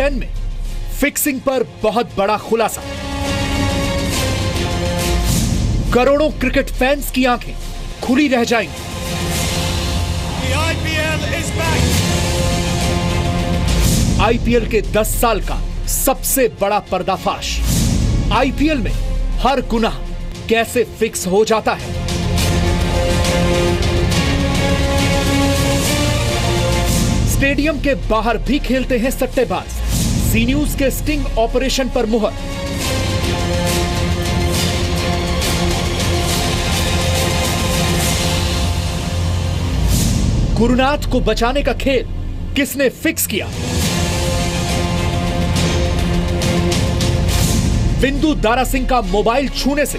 10 में फिक्सिंग पर बहुत बड़ा खुलासा। करोड़ों क्रिकेट फैंस की आंखें खुली रह जाएंगी। आईपीएल के 10 साल का सबसे बड़ा पर्दाफाश। आईपीएल में हर गुनाह कैसे फिक्स हो जाता है। स्टेडियम के बाहर भी खेलते हैं सट्टेबाज। जी न्यूज के स्टिंग ऑपरेशन पर मुहर। गुरुनाथ को बचाने का खेल किसने फिक्स किया? विंदु दारा सिंह का मोबाइल छूने से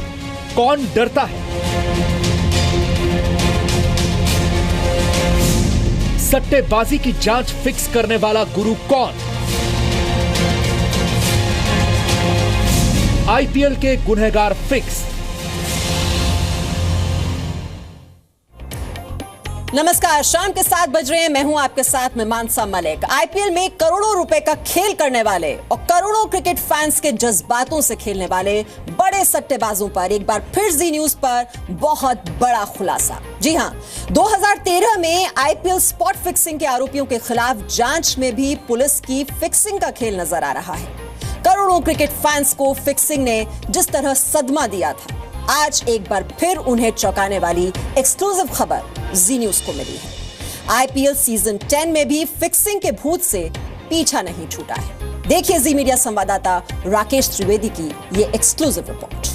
कौन डरता है? सट्टेबाजी की जांच फिक्स करने वाला गुरु कौन? आईपीएल के गुनहगार फिक्स। नमस्कार, शाम के 7 बज रहे हैं। मैं हूं आपके साथ में मानसा मलिक। आईपीएल में करोड़ों रुपए का खेल करने वाले और करोड़ों क्रिकेट फैंस के जज्बातों से खेलने वाले बड़े सट्टेबाजों पर एक बार फिर जी न्यूज पर बहुत बड़ा खुलासा। जी हां, 2013 में आईपीएल स्पॉट फिक्सिंग के आरोपियों के खिलाफ जांच में भी पुलिस की फिक्सिंग का खेल नजर आ रहा है। करोड़ों क्रिकेट फैंस को फिक्सिंग ने जिस तरह सदमा दिया था, आज एक बार फिर उन्हें चौंकाने वाली एक्सक्लूसिव खबर जी न्यूज को मिली है। आईपीएल सीजन 10 में भी फिक्सिंग के भूत से पीछा नहीं छूटा है। देखिए जी मीडिया संवाददाता राकेश त्रिवेदी की ये exclusive report.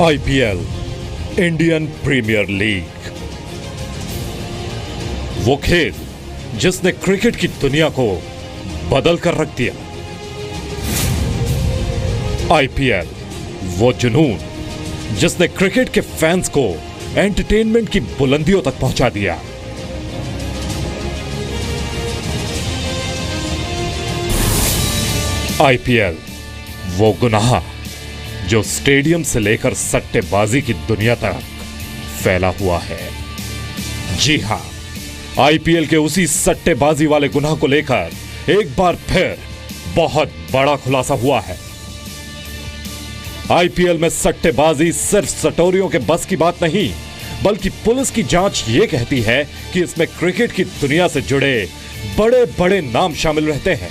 IPL, Indian premier league, वो खेल जिसने क्रिकेट की दुनिया को बदल कर रख दिया। आईपीएल, वो जुनून जिसने क्रिकेट के फैंस को एंटरटेनमेंट की बुलंदियों तक पहुंचा दिया। आईपीएल, वो गुनाह जो स्टेडियम से लेकर सट्टेबाजी की दुनिया तक फैला हुआ है। जी हां, आईपीएल के उसी सट्टेबाजी वाले गुनाह को लेकर एक बार फिर बहुत बड़ा खुलासा हुआ है। आईपीएल में सट्टेबाजी सिर्फ सटोरियों के बस की बात नहीं, बल्कि पुलिस की जांच यह कहती है कि इसमें क्रिकेट की दुनिया से जुड़े बड़े बड़े नाम शामिल रहते हैं।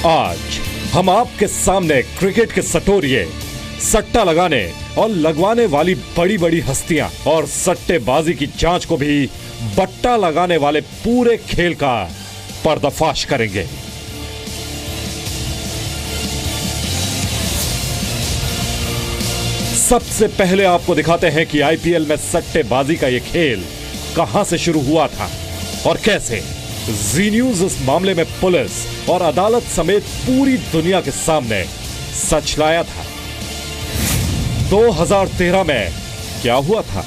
आज हम आपके सामने क्रिकेट के सटोरिये, सट्टा लगाने और लगवाने वाली बड़ी बड़ी हस्तियां और सट्टेबाजी की जांच को भी बट्टा लगाने वाले पूरे खेल का पर्दाफाश करेंगे। सबसे पहले आपको दिखाते हैं कि आईपीएल में सट्टेबाजी का यह खेल कहां से शुरू हुआ था और कैसे जी न्यूज इस मामले में पुलिस और अदालत समेत पूरी दुनिया के सामने सच लाया था। 2013 में क्या हुआ था?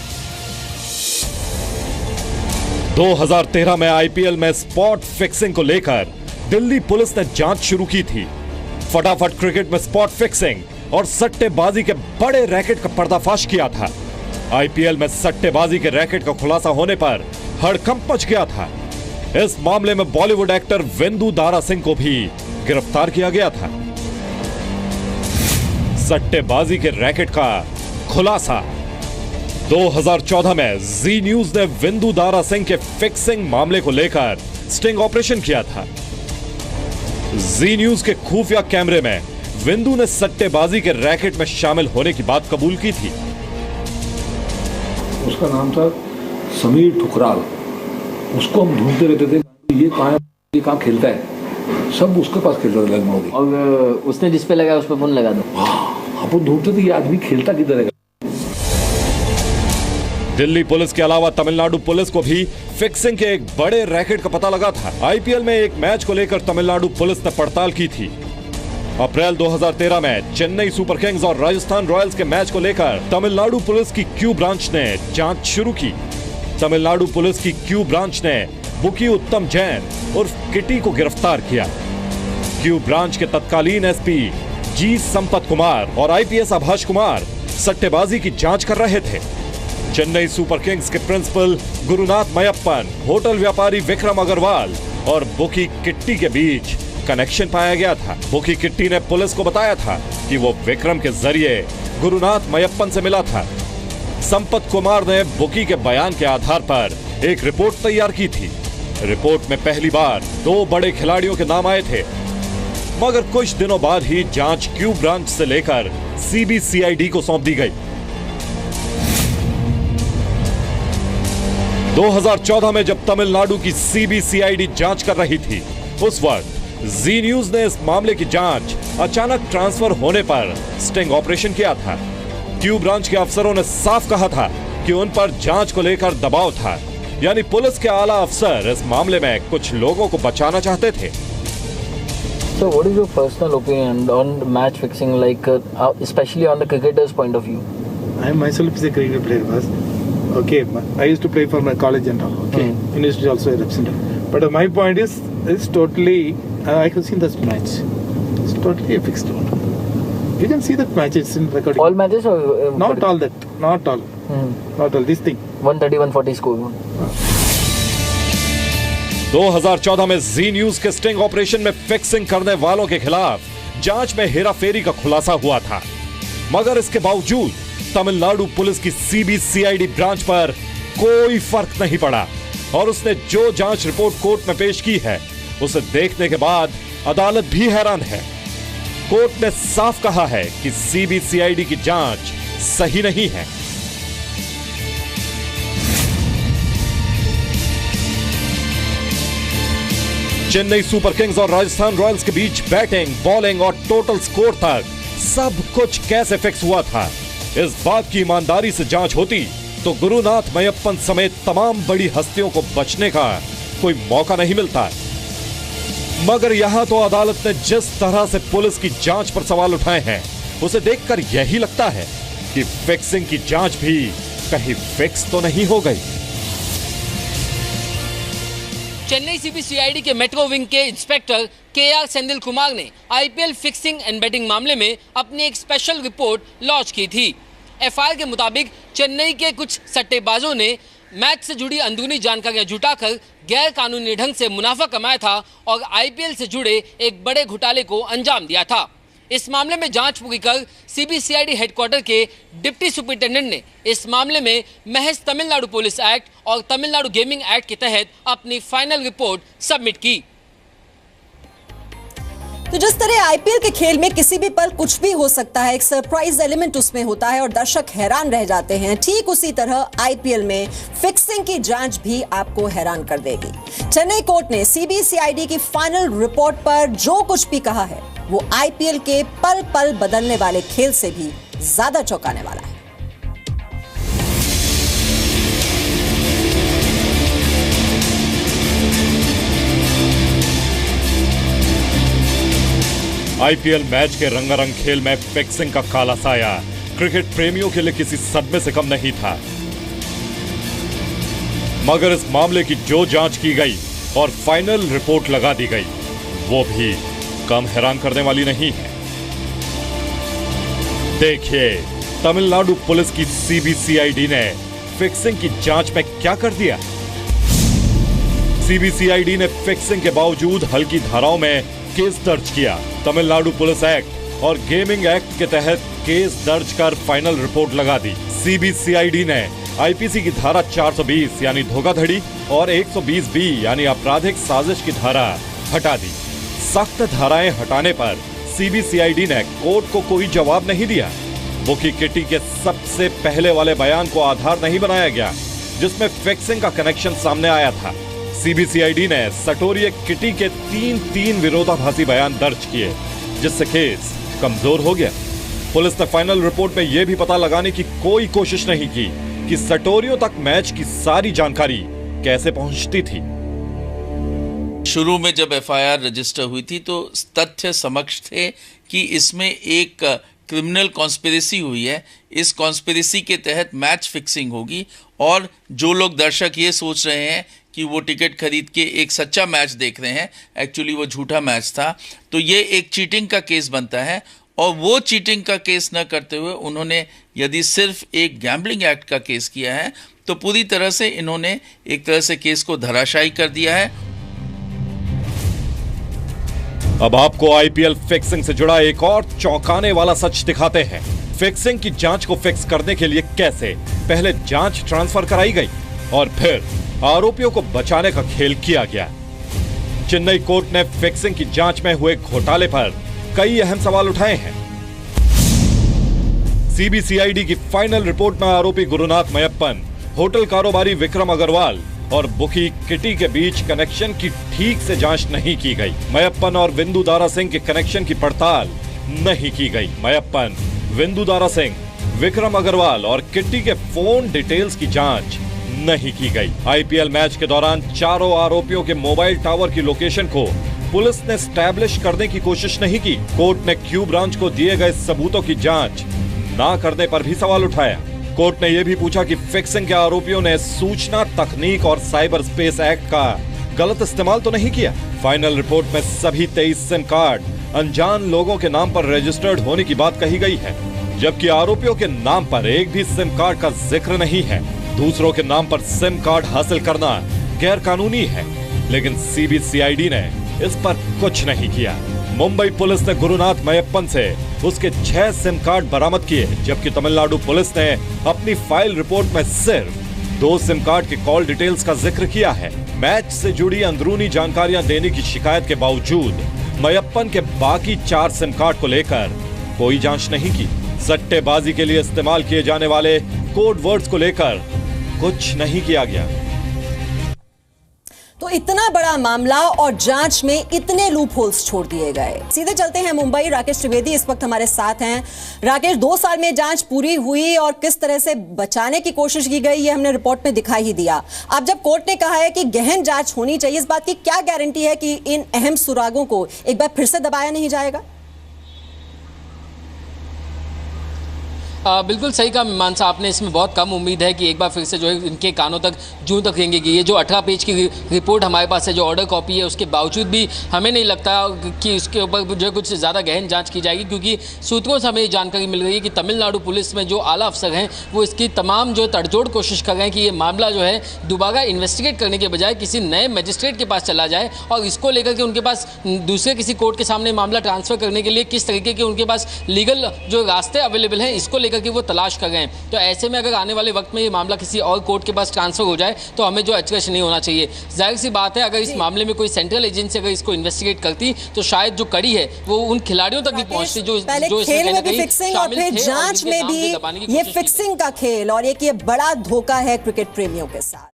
2013 में आईपीएल में स्पॉट फिक्सिंग को लेकर दिल्ली पुलिस ने जांच शुरू की थी। फटाफट क्रिकेट में स्पॉट फिक्सिंग और सट्टेबाजी के बड़े रैकेट का पर्दाफाश किया था। आईपीएल में सट्टेबाजी के रैकेट का खुलासा होने पर हड़कंप मच गया था। इस मामले में बॉलीवुड एक्टर विंदु दारा सिंह को भी गिरफ्तार किया गया था। सट्टेबाजी के रैकेट का खुलासा 2014 में जी न्यूज ने विंदु दारा सिंह के फिक्सिंग मामले को लेकर स्टिंग ऑपरेशन किया था। जी न्यूज के खुफिया कैमरे में विंदु ने सट्टेबाजी के रैकेट में शामिल होने की बात कबूल की थी। उसका नाम था समीर ठुकराल। उसको हम ढूंढते रहते थे, ये कहाँ खेलता है, सब उसके पास खेल रहे थे। और उसने जिस पे लगा उस पे फोन लगा दो। अपन ढूंढते थे ये आदमी खेलता किधर है। दिल्ली पुलिस के अलावा तमिलनाडु पुलिस को भी फिक्सिंग के एक बड़े रैकेट का पता लगा था। आईपीएल में एक मैच को लेकर तमिलनाडु पुलिस ने पड़ताल की थी। अप्रैल 2013 में चेन्नई सुपर किंग्स और राजस्थान रॉयल्स के मैच को लेकर तमिलनाडु पुलिस की क्यू ब्रांच ने जांच शुरू की। तमिलनाडु पुलिस की क्यू ब्रांच ने बुकी उत्तम जैन उर्फ किटी को गिरफ्तार किया। क्यू ब्रांच के तत्कालीन एसपी जी संपत कुमार और आईपीएस आभाष कुमार सट्टेबाजी की जांच कर रहे थे। चेन्नई सुपर किंग्स के प्रिंसिपल गुरुनाथ मयप्पन, होटल व्यापारी विक्रम अग्रवाल और बुकी किट्टी के बीच कनेक्शन पाया गया था। बुकी किट्टी ने पुलिस को बताया था कि वो विक्रम के जरिए गुरुनाथ मयप्पन से मिला था। संपत कुमार ने बुकी के बयान के आधार पर एक रिपोर्ट तैयार की थी। रिपोर्ट में पहली बार 2 बड़े खिलाड़ियों के नाम आए थे, मगर कुछ दिनों बाद ही जांच क्यू ब्रांच से लेकर सीबीसीआईडी को सौंप दी गई। 2014 में जब तमिलनाडु की सीबीसीआईडी जांच कर रही थी, उस वक्त जी न्यूज ने इस मामले की जांच अचानक ट्रांसफर होने पर स्टिंग ऑपरेशन किया था। क्यू ब्रांच के अफसरों ने साफ कहा था कि उन पर जांच को लेकर दबाव था, यानी पुलिस के आला अफसर इस मामले में कुछ लोगों को बचाना चाहते थे। So what is your personal opinion on match fixing, like especially on the cricketer's point of view? I myself is a cricket player, boss. Okay, I used to play for my college and all. Okay, university also I represented. But my point is, it's totally. I have seen this match. It's totally a fixed one. You can see that match. It's in recording. All matches or not all that. Not all. Not all. This thing. 130-140 score. 2014 में जी news के sting operation में fixing करने वालों के खिलाफ जांच में हेराफेरी का खुलासा हुआ था, मगर इसके बावजूद तमिलनाडु पुलिस की सीबीसीआईडी ब्रांच पर कोई फर्क नहीं पड़ा और उसने जो जांच रिपोर्ट कोर्ट में पेश की है, उसे देखने के बाद अदालत भी हैरान है। कोर्ट ने साफ कहा है कि सीबीसीआईडी की जांच सही नहीं है। चेन्नई सुपर किंग्स और राजस्थान रॉयल्स के बीच बैटिंग, बॉलिंग और टोटल स्कोर तक सब कुछ कैसे फिक्स हुआ था, इस बात की ईमानदारी से जांच होती तो गुरुनाथ मयप्पन समेत तमाम बड़ी हस्तियों को बचने का कोई मौका नहीं मिलता। मगर यहां तो अदालत ने जिस तरह से पुलिस की जांच पर सवाल उठाए हैं, उसे देखकर यही लगता है कि फिक्सिंग की जांच भी कहीं फिक्स तो नहीं हो गई। चेन्नई सीबीसीआईडी के मेट्रो विंग के इंस्पेक्टर केआर सेंदिल कुमार ने आईपीएल फिक्सिंग एंड बेटिंग मामले में अपनी एक स्पेशल रिपोर्ट लॉन्च की थी। एफआईआर के मुताबिक चेन्नई के कुछ सट्टेबाजों ने मैच से जुड़ी अंदरूनी जानकारियां जुटाकर गैर कानूनी ढंग से मुनाफा कमाया था और आईपीएल से जुड़े एक बड़े घोटाले को अंजाम दिया था। इस मामले में जांच पूरी कर सीबीसीआईडी हेडक्वार्टर के डिप्टी सुपरिटेंडेंट ने इस मामले में महज तमिलनाडु पुलिस एक्ट और तमिलनाडु गेमिंग एक्ट के तहत अपनी फाइनल रिपोर्ट सबमिट की। तो जिस तरह आईपीएल के खेल में किसी भी पल कुछ भी हो सकता है, एक सरप्राइज एलिमेंट उसमें होता है और दर्शक हैरान रह जाते हैं, ठीक उसी तरह आईपीएल में फिक्सिंग की जांच भी आपको हैरान कर देगी। चेन्नई कोर्ट ने सीबीसीआईडी की फाइनल रिपोर्ट पर जो कुछ भी कहा है, वो आईपीएल के पल पल बदलने वाले खेल से भी ज्यादा चौंकाने वाला है। आईपीएल मैच के रंगारंग खेल में फिक्सिंग का काला साया क्रिकेट प्रेमियों के लिए किसी सदमे से कम नहीं था। मगर इस मामले की जो जांच की गई और फाइनल रिपोर्ट लगा दी गई, वो भी कम हैरान करने वाली नहीं है। देखिए तमिलनाडु पुलिस की सीबीसीआईडी ने फिक्सिंग की जांच में क्या कर दिया। सीबीसीआईडी ने फिक्सिंग के बावजूद हल्की धाराओं में केस दर्ज किया। तमिलनाडु पुलिस एक्ट और गेमिंग एक्ट के तहत केस दर्ज कर फाइनल रिपोर्ट लगा दी। सीबीसीआईडी ने आईपीसी की धारा 420 यानी धोखाधड़ी और 120 बी यानी आपराधिक साजिश की धारा हटा दी। सख्त धाराएं हटाने पर सीबीसीआईडी ने कोर्ट को कोई जवाब नहीं दिया। बुकी किट्टी के सबसे पहले वाले बयान को आधार नहीं बनाया गया, जिसमें फिक्सिंग का कनेक्शन सामने आया था। सीबीसीआईडी ने सटोरिया किटी के 3 विरोधाभासी बयान दर्ज किए, जिससे केस कमजोर हो गया। पुलिस ने फाइनल रिपोर्ट में यह भी पता लगाने की कोई कोशिश नहीं की कि सटोरियो तक मैच की सारी जानकारी कैसे पहुंचती थी। शुरू में जब एफआईआर रजिस्टर हुई थी तो तथ्य समक्ष थे कि इसमें एक क्रिमिनल कॉन्स्पिरेसी हुई है। इस कॉन्स्पिरेसी के तहत मैच फिक्सिंग होगी और जो लोग दर्शक ये सोच रहे हैं कि वो टिकट खरीद के एक सच्चा मैच देख रहे हैं, एक्चुअली वो झूठा मैच था, तो ये एक चीटिंग का केस बनता है और वो चीटिंग का केस न करते हुए उन्होंने यदि सिर्फ एक गैम्बलिंग एक्ट का केस किया है तो पूरी तरह से इन्होंने एक तरह से केस को धराशायी कर दिया है। अब आपको आईपीएल फिक्सिंग से जुड़ा एक और चौंकाने वाला सच दिखाते हैं। फिक्सिंग की जांच को फिक्स करने के लिए कैसे पहले जांच ट्रांसफर कराई गई और फिर आरोपियों को बचाने का खेल किया गया। चेन्नई कोर्ट ने फिक्सिंग की जांच में हुए घोटाले पर कई अहम सवाल उठाए हैं। सीबीसीआईडी की फाइनल रिपोर्ट में आरोपी गुरुनाथ मयप्पन, होटल कारोबारी विक्रम अग्रवाल और बुकी किटी के बीच कनेक्शन की ठीक से जांच नहीं की गई। मयप्पन और विंदु दारा सिंह के कनेक्शन की पड़ताल नहीं की गई। मयप्पन, विंदु दारा सिंह, विक्रम अग्रवाल और किट्टी के फोन डिटेल्स की जांच नहीं की गई। आईपीएल मैच के दौरान चारों आरोपियों के मोबाइल टावर की लोकेशन को पुलिस ने स्टैब्लिश करने की कोशिश नहीं की। कोर्ट ने क्यू ब्रांच को दिए गए सबूतों की जांच ना करने पर भी सवाल उठाया। कोर्ट ने यह भी पूछा कि फिक्सिंग के आरोपियों ने सूचना तकनीक और साइबर स्पेस एक्ट का गलत इस्तेमाल तो नहीं किया। फाइनल रिपोर्ट में सभी 23 सिम कार्ड अनजान लोगों के नाम पर रजिस्टर्ड होने की बात कही गई है, जबकि आरोपियों के नाम पर एक भी सिम कार्ड का जिक्र नहीं है। दूसरों के नाम पर सिम कार्ड हासिल करना गैर कानूनी है, लेकिन सीबीसीआईडी ने इस पर कुछ नहीं किया। मुंबई पुलिस ने गुरुनाथ मयप्पन से उसके 6 सिम कार्ड बरामद किए, जबकि तमिलनाडु पुलिस ने अपनी फाइल रिपोर्ट में सिर्फ 2 सिम कार्ड के कॉल डिटेल्स का जिक्र किया है। मैच से जुड़ी अंदरूनी जानकारियां देने की शिकायत के बावजूद मयप्पन के बाकी 4 सिम कार्ड को लेकर कोई जांच नहीं की। सट्टेबाजी के लिए इस्तेमाल किए जाने वाले कोड वर्ड्स को लेकर कुछ नहीं किया गया। तो इतना बड़ा मामला और जांच में इतने लूप होल्स छोड़ दिए गए। सीधे चलते हैं मुंबई। राकेश त्रिवेदी इस वक्त हमारे साथ हैं। राकेश, 2 साल में जांच पूरी हुई और किस तरह से बचाने की कोशिश की गई ये हमने रिपोर्ट में दिखाई ही दिया। अब जब कोर्ट ने कहा है कि गहन जांच होनी चाहिए, इस बात की क्या गारंटी है कि इन अहम सुरागों को एक बार फिर से दबाया नहीं जाएगा? बिल्कुल सही कहा मीमांसा आपने। इसमें बहुत कम उम्मीद है कि एक बार फिर से जो है इनके कानों तक जूं तक रेंगेगी। ये जो 18 पेज की रिपोर्ट हमारे पास है, जो ऑर्डर कॉपी है, उसके बावजूद भी हमें नहीं लगता कि उसके ऊपर जो कुछ ज़्यादा गहन जांच की जाएगी, क्योंकि सूत्रों से हमें ये जानकारी मिल रही है कि तमिलनाडु पुलिस में जो आला अफसर हैं वो इसकी तमाम जो तड़जोड़ कोशिश कर रहे हैं कि ये मामला जो है दोबारा इन्वेस्टिगेट करने के बजाय किसी नए मजिस्ट्रेट के पास चला जाए और इसको लेकर के उनके पास दूसरे किसी कोर्ट के सामने मामला ट्रांसफर करने के लिए किस तरीके के उनके पास लीगल जो रास्ते अवेलेबल हैं इसको लेकर कि वो तलाश कर रहे हैं। तो ऐसे में अगर आने वाले वक्त में ये मामला किसी और कोर्ट के पास ट्रांसफर हो जाए तो हमें जो अचरज नहीं होना चाहिए। जाहिर सी बात है, अगर इस मामले में कोई सेंट्रल एजेंसी अगर इसको इन्वेस्टिगेट करती तो शायद जो कड़ी है वो उन खिलाड़ियों तक भी पहुंचती जो खेल में भी फिक्सिंग और फिर जांच में भी ये फिक्सिंग का खेल, और एक ये बड़ा धोखा है क्रिकेट प्रेमियों के साथ।